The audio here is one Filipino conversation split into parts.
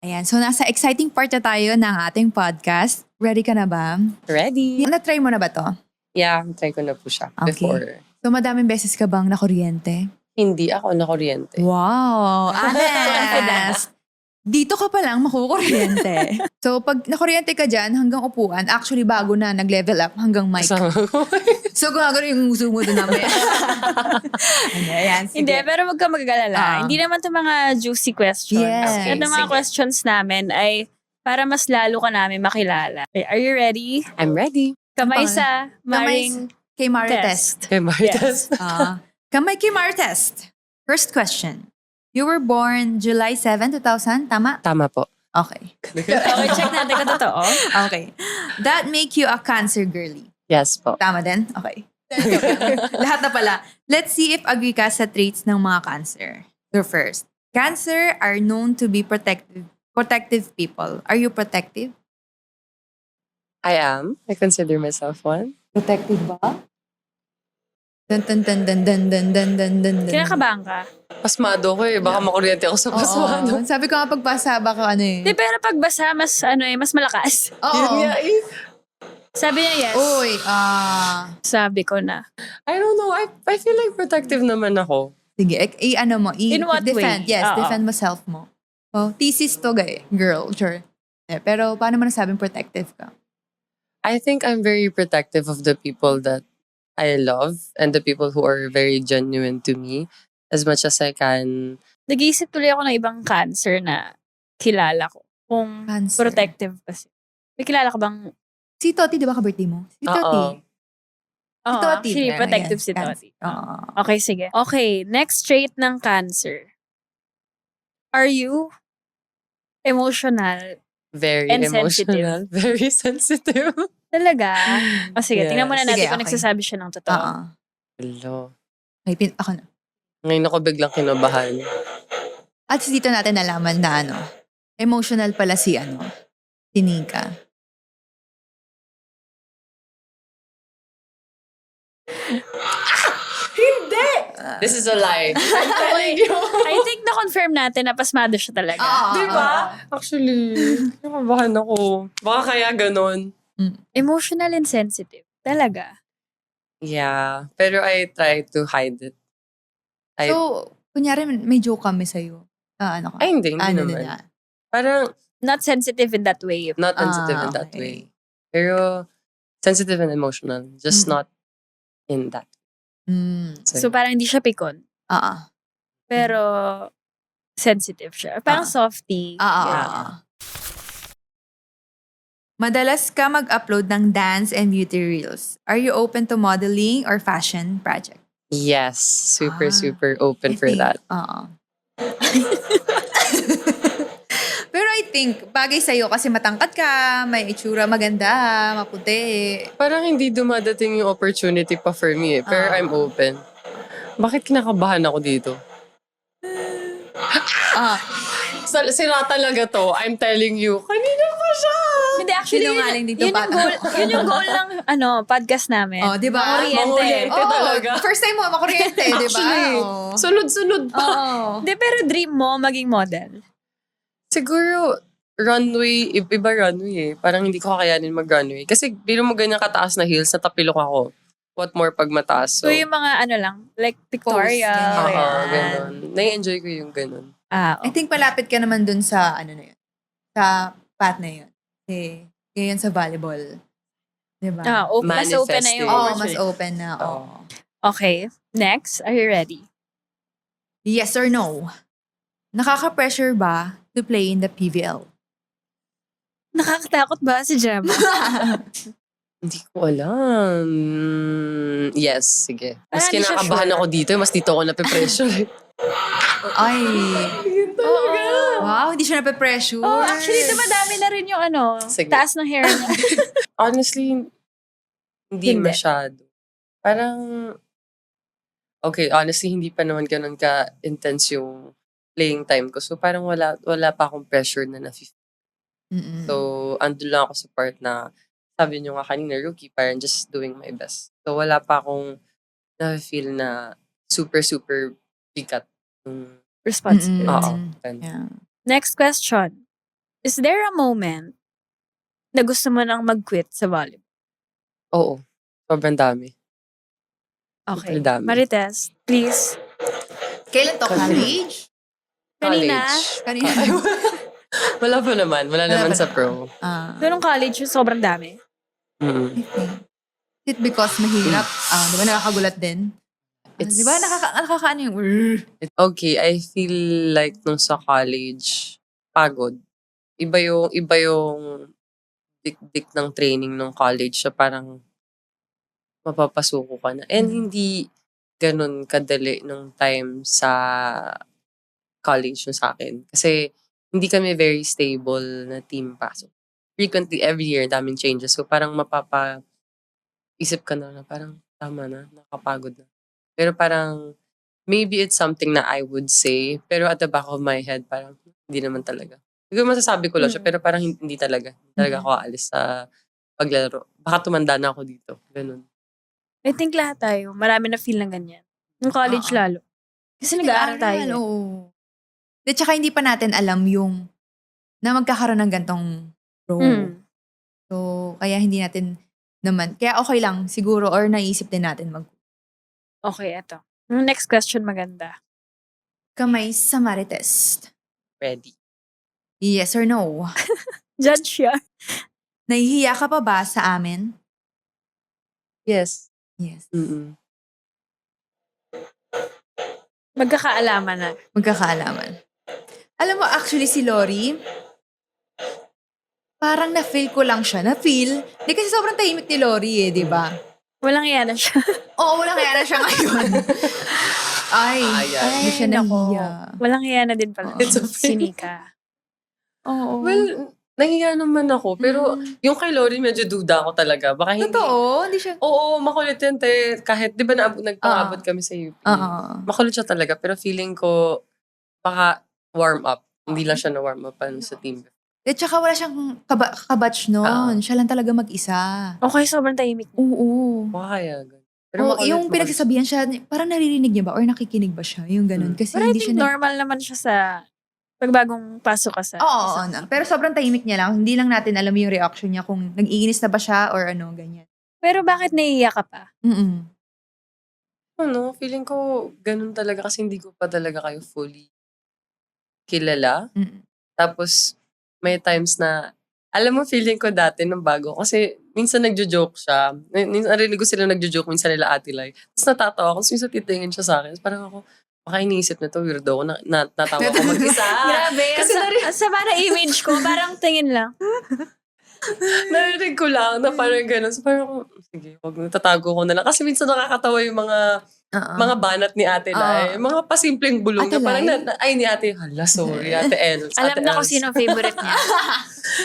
Ayan, so nasa exciting part na tayo ng ating podcast. Ready ka na ba? Ready? Na-try mo na ba to? Yeah, try ko na po siya before. So madaming beses ka bang nakuryente? Hindi ako nakuryente. Wow, honest! Dito ka pa lang makukuryente. So pag nakuryente ka dyan, hanggang upuan, actually bago na nag-level up hanggang mic. Kasama ko. So gagano yung uso mo doon namin. Ayan, sige. Hindi, pero wag ka mag-alala. Hindi naman 'to mga juicy questions. Yes. At ang mga Sige. questions namin ay para mas lalo ka namin makilala. Okay, are you ready? I'm ready. Kamay Okay. sa Maring Kay Marites. Kay Marites. Kamay kay Marites. First question. You were born July 7, 2000, tama? Tama po. Okay. Okay, check natin kung totoo. Okay. That make you a Cancer girly. Yes po. Tama din? Okay. Lahat na pala. Let's see if agree ka sa traits ng mga Cancer. So first, Cancer are known to be protective people. Are you protective? I am. I consider myself one. Protective ba? Dun dun dun dun dun dun dun dun dun dun. Kinakabahan ka. Pasmado ko eh. Baka makuryente ako sa pasmado. Oo. Sabi ko nga pagbasa, baka ano eh. Di, pero pag basa, mas malakas. Oo. Yun nga eh. Sabi niya yes. Uy, Sabi ko na. I don't know. I feel like protective naman ako. sige, ano mo, In what defend. way? Yes, Oo. defend mo self mo. Oh, thesis to girl, sure. Pero paano mo nasabing protective ka? I think I'm very protective of the people that I love and the people who are very genuine to me as much as I can. Nag-iisip tuloy ako ng ibang Cancer na kilala ko. Kung Cancer. protective kasi. May kilala ka bang Si Toti, di ba ka-birthday mo? Si Toti. Oo. Oo, Toti. actually, protective Yes, si Toti. Oo. Okay, sige. Okay, next trait ng Cancer. Are you emotional? Very And emotional. Very sensitive. Talaga? O sige, tingnan muna natin Sige, kung okay. nagsasabi siya ng totoo. Oo. Hello. Okay, ako na. Ngayon ako biglang kinabahan. At dito natin nalaman na emotional pala si si Nika. Hindi! This is a lie. I'm telling you. I think na-confirm natin na pasmado siya talaga. Di ba? Actually, kinabahan ako. Baka kaya ganon. Emotional and sensitive. Talaga. Yeah. Pero I try to hide it. So, kunyari may joke kami sa'yo. Ano ka? Ay, hindi naman. na? Parang Not sensitive in that way. not sensitive in that okay. way. Pero sensitive and emotional. Just not in that. So parang hindi siya pikon. Pero sensitive siya. Parang softy. Yeah. Madalas ka mag-upload ng dance and beauty reels. Are you open to modeling or fashion project? Yes. Super open I for think, that. Pero I think, bagay sa'yo kasi matangkad ka, may itsura maganda, maputi. Parang hindi dumadating yung opportunity pa for me eh. Pero I'm open. Bakit kinakabahan ako dito? Sira talaga to. I'm telling you. Kanina pa siya. Hindi, actually, Sinungaling dito, yun yung bata. goal, yun yung goal ng podcast namin. Oh, di ba? Makuryente. Makuryente. talaga. First time mo, makuryente, di ba? Actually, Oo. sunod-sunod pa. Oo. Hindi, pero dream mo maging model. Siguro, runway, iba runway eh. Parang hindi ko kakayanin mag-runway. Kasi biro mo ganyan kataas na heels, natapilok ako. What more pag mataas? So, yung mga lang, like pictorial. Pose, Oo, yan. ganun. Nai-enjoy ko yung ganun. I think malapit ka naman dun sa, na yun, sa path na yun. Kasi, yun sa volleyball. Di ba? Mas open na yung Manifesting. Oo, mas opportunity. open na. Oo. Oo. Okay, next. Are you ready? Yes or no? Nakaka-pressure ba to play in the PVL? Nakakatakot ba si Gemma? Hindi ko alam. Yes, sige. Mas Hindi siya kinakabahan sure. ako dito. Mas dito ako nape-pressure. Ay. Oo. Wow, hindi siya nape-pressure. Oh, actually, dumadami na rin yung Sige. taas ng hair niya. Honestly, hindi Hindi. masyado. Parang, okay, honestly, hindi pa naman ganun ka-intense yung playing time ko. So, parang wala pa akong pressure na na-feel. Mm-mm. So, andun lang ako sa part na, sabi nyo nga kanina, rookie, parang just doing my best. So, wala pa akong na-feel na super bigat. Responsibility. Oo. Yeah. Next question. Is there a moment na gusto mo nang mag-quit sa volleyball? Oo. Sobrang dami. Okay. Super dami. Marites, please. Kailan to? Kasi- College? Kanina? Kanina. Wala pa naman. Wala Wala naman pa sa naman. pro. So, nung college, sobrang dami. Mm. I think. Is it because mahirap? Di ba nakakagulat din? It's- Di ba nakakaano yung... Okay, I feel like nung sa college, pagod. Iba yung dik-dik ng training nung college. So parang mapapasuko ka na. And hindi ganun kadali nung time sa college yung sa akin. Kasi hindi kami very stable na team pa. So, frequently, every year, daming changes. So, parang isip ka na parang tama na, nakapagod na. Pero parang, maybe it's something na I would say, pero at the back of my head, parang hindi naman talaga. Siguro masasabi ko lang siya, pero parang hindi talaga. Hindi talaga ako aalis sa paglaro. Baka tumanda na ako dito. Ganun. I think lahat tayo, marami na feel ng ganyan. Nung college Oo. lalo. Kasi nag-aaral tayo. eh. Oo. At saka hindi pa natin alam yung na magkakaroon ng gantong pro. Mm. So, kaya hindi natin naman. Kaya okay lang siguro or naisip din natin Okay, eto. Yung next question maganda. kamay sa Marites. Ready. Yes or no? Judge siya. Nahihiya ka pa ba sa amin? Yes. Yes. Mm-mm. Magkakaalaman na. Magkakaalaman. Alam mo, actually si Lori, parang na-feel ko lang siya. Na-feel? Di kasi sobrang tahimik ni Lori di ba? Walang iya na siya. Oo, wala kaya na siya ngayon. Ay, Ayan. hindi siya nako. nahiya. Walang iya na din pala. It's okay. Si Nika. Oo. Well, nahiya naman ako. Pero yung kay Lori, medyo duda ako talaga. Baka hindi. Totoo, hindi siya... Oo, makulit yan. Kahit, di ba nagpangabot kami sa UP. Oo. Makulit siya talaga. Pero feeling ko, baka warm up. Hindi lang siya na warm up sa team. At saka wala siyang kabatch noon. Siya lang talaga mag-isa. Okay, sobrang tahimik. Oo. Baka kaya. Pero Oo, makulit, yung makulit. pinagsasabihan siya, parang naririnig niya ba? Or nakikinig ba siya? Yung ganun. Kasi Pero I hindi think siya... normal naman siya sa pagbagong pasok ka sa... Oo, na. Pero sobrang tahimik niya lang. Hindi lang natin alam yung reaction niya kung nag-iinis na ba siya or ano, ganyan. Pero bakit naiiyak ka pa? Mm-mm. Ano, feeling ko ganun talaga kasi hindi ko pa talaga kayo fully kilala. Mm-mm. Tapos, may times na, alam mo, feeling ko dati nung bago. Kasi, minsan nagjo-joke siya. Minsan, narinig ko sila nagjo-joke, minsan nila Ate Lai. Tapos natatawa ako. Tapos minsan titingin siya sa akin. Tapos parang ako, baka iniisip na to, weirdo ako. Natawa ko mag-isa. Grabe, Kasi ang sama na image ko. Parang tingin lang. narinig ko lang na parang gano'n. So parang ako, sige, wag natatago ko na lang. Kasi minsan nakakatawa yung mga banat ni Ate Lai. Mga pasimpleng bulong Ate na parang, Lai? ay ni Ate, hala, sorry, Ate Els. Alam Ate na ko Els. sino favorite niya.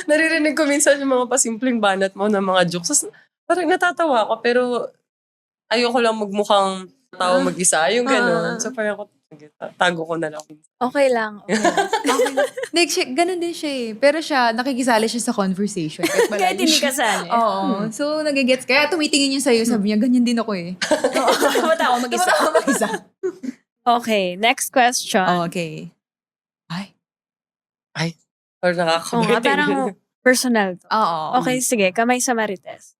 Naririnig ko minsan yung mga pasimpleng banat mo na mga jokes. Tapos, parang natatawa ako, pero ayoko lang magmukhang tao mag-isa. Yung gano'n. So parang ako, sige, tago ko na lang. Okay lang. Okay lang. Like, ganun din siya eh. Pero siya, nakikisali siya sa conversation. Kahit malayo Kahit hindi siya. kasali. Oo. So, nagigets. Kaya tumitingin yun sa'yo. Sabi niya, ganyan din ako eh. Tumatawa mag-isa. Tumatawa mag-isa. Okay, next question. Okay. Ay. Or Oo nga, nakakabitin. parang personal to. Oo. Okay, sige. Kamay sa Marites.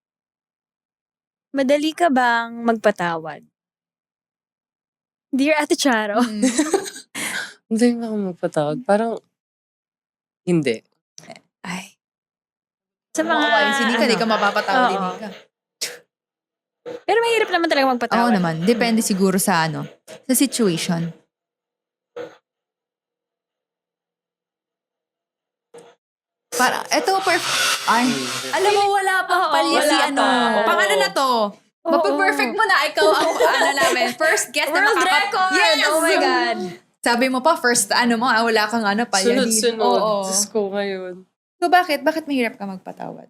Madali ka bang magpatawad? Dear Ate Charo. Mm. Hindi ako magpatawad. Parang, hindi. Ay. Sa Mga mga... kawain, si Nika, di ka mapapatawad ni Oo. Nika. Pero mahirap naman talaga Oo magpatawad. naman. Depende siguro sa sa situation. Para, eto, ay, alam mo, wala pang Oo, palya si wala pa. Pang ano na to? Oo. Mapaperfect mo na. Ikaw ang namin. First guest na World record! Yes! Oh my God. Sabi mo pa, first wala kang palya. Sunod-sunod. Oo. Diyos ko ngayon. So bakit? Bakit mahirap ka magpatawad?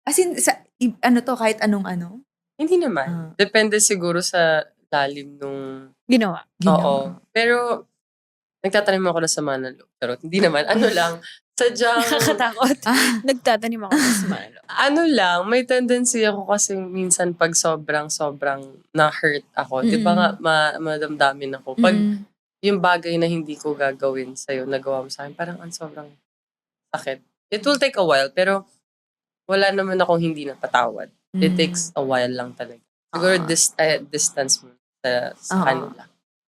As in, kahit anong Hindi naman. Depende siguro sa lalim nung... Ginawa. Oo. Pero, nagtatanim ako na sa manalo. Pero hindi naman. Ano lang, sadyang... Nakakatakot. Nagtatanim ako sa manalo. Ano lang, may tendency ako kasi minsan pag sobrang na-hurt ako. Di ba nga, madamdamin ako. Pag yung bagay na hindi ko gagawin sa'yo, nagawa mo sa akin, parang ang sobrang sakit. It will take a while, pero wala naman akong hindi napatawad. It Mm. takes a while lang talaga. Siguro distance mo sa Oo. kanila.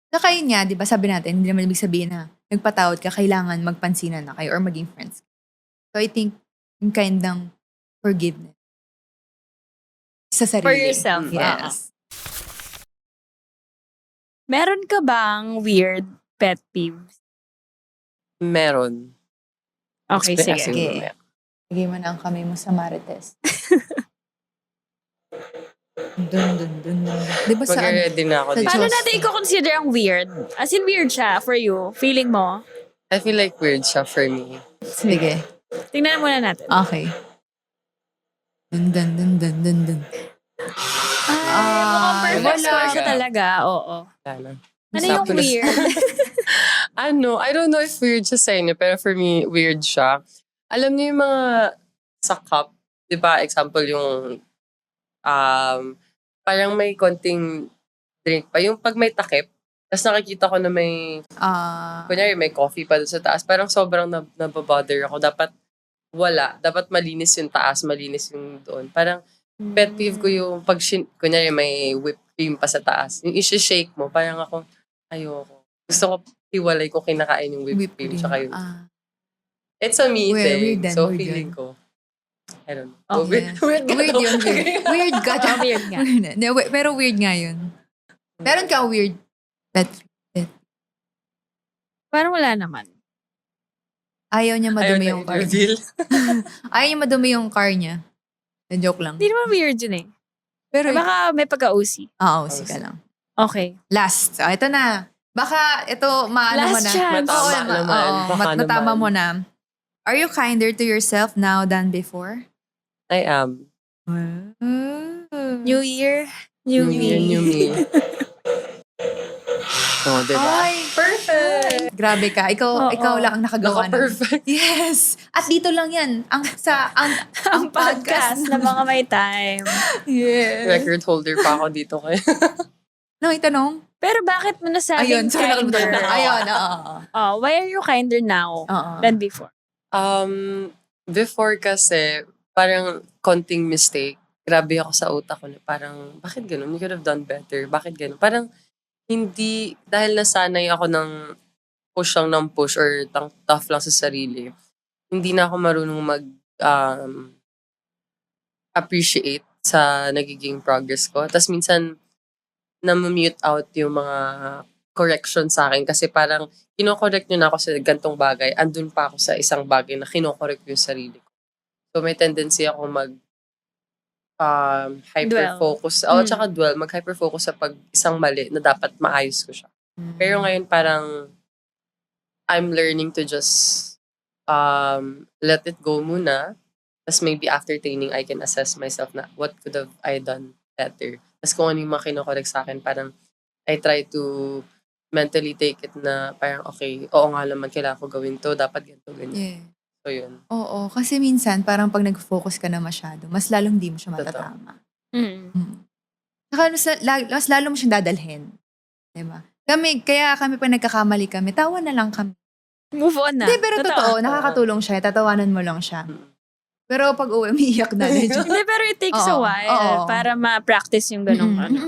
Saka yun nga, di ba sabi natin, hindi naman ibig sabihin na nagpatawad ka, kailangan magpansinan na kayo or maging friends. So I think, yung kind ng forgiveness. Sa sarili. For yourself. Yes. Meron ka bang weird pet peeves? Meron. Okay, sige. Sige. Lagay mo na ang kamay mo sa marites. Dun. Di ba sa ano? Mag-ready na ako Sa dito. Paano Diyos. natin i-consider ang weird? As in weird siya for you? Feeling mo? I feel like weird siya for me. Sige. Tingnan muna natin. Okay. Dun. Mukhang perfect wala. score siya talaga. Oo. Sana. Ano yung Tapos- weird? I don't know if weird siya sa inyo, pero for me, weird siya. Alam niyo yung mga sa cup, di ba, example yung parang may konting drink pa. Yung pag may takip, tapos nakikita ko na may, kunyari may coffee pa doon sa taas, parang sobrang nababother ako. Dapat wala. Dapat malinis yung taas, malinis yung doon. Parang pet peeve ko yung pag, kunyari may whipped cream pa sa taas. Yung isi-shake mo, parang ako, ayoko. Gusto ko hiwalay ko kinakain yung whipped cream. Tsaka yung, it's a me thing. weird din, So weird feeling yun. ko, I don't know. Oh, weird ka Weird daw. yun. Weird ka. Oh, weird nga. Hindi, pero weird nga yun. Meron ka weird pet. Parang wala naman. Ayaw niya Ayaw madumi na yung car niya. i-reveal. Ayaw niya madumi yung car niya. Na-joke lang. Hindi naman weird yun eh. Pero, Baka may pagka-OC. oo, ka lang. Okay. Last. So, ito na. Baka ito, maano mo Last na. chance. Matama Oo, naman. Baka matama naman. mo na. Are you kinder to yourself now than before? I am. New year, new me. New me. Oh, diba? Ay, Perfect! grabe ka. Oo. Ikaw lang ang nakagawa ng. Naka-perfect. Yes. At dito lang yan. Ang Ang podcast na mga may time. Yes. Record holder pa ako dito kayo. May tanong? Pero bakit mo nasabing Ayun. Sorry, nakalimutan kinder? na. Ayun, oo. Oh, why are you kinder now Oo. than before? Before kasi, parang konting mistake. Grabe ako sa utak ko na parang, bakit ganun? You could have done better. Bakit ganun? Parang, hindi, dahil nasanay ako ng push lang ng push or tough lang sa sarili, hindi na ako marunong appreciate sa nagiging progress ko. Tapos minsan, na-mute out yung mga correction sa akin kasi parang kinokorrect nyo na ako sa gantong bagay, andun pa ako sa isang bagay na kinokorrect yung sarili ko. So may tendency ako hyper-focus. Tsaka dwell. Mag-hyper-focus sa isang mali na dapat maayos ko siya. Pero ngayon parang I'm learning to just let it go muna. Tapos maybe after training, I can assess myself na what could have I done better. Tapos kung ano yung mga kinokorek sa akin, parang I try to mentally take it na parang okay, oo nga naman, kailangan ko gawin to, dapat ganito, ganyan. Yeah. So yun. Oo, kasi minsan parang pag nag-focus ka na masyado, mas lalong di mo siya matatama. Saka mas lalo mo siyang dadalhin. Diba? Kaya kami pag nagkakamali kami, tawa na lang kami. Move on na. Hindi, pero totoo, nakakatulong siya. Tatawanan mo lang siya. Pero pag uwi, umiiyak na. Medyo. Hindi, pero it takes a Oo, while oo. para ma-practice yung ganong ano.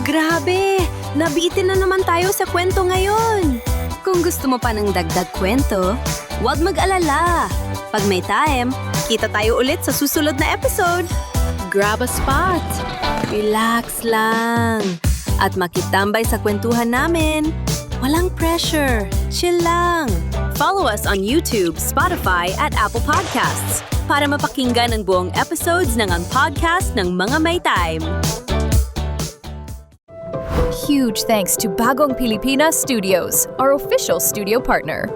Grabe! Nabitin na naman tayo sa kwento ngayon. Kung gusto mo pa ng dagdag kwento, huwag mag-alala. Pag may time, kita tayo ulit sa susunod na episode. Grab a spot. Relax lang. At makitambay sa kwentuhan namin. Walang pressure. Chill lang. Follow us on YouTube, Spotify, at Apple Podcasts para mapakinggan ang buong episodes ng Ang Podcast ng Mga May Time. Huge thanks to Bagong Pilipinas Studios, our official studio partner.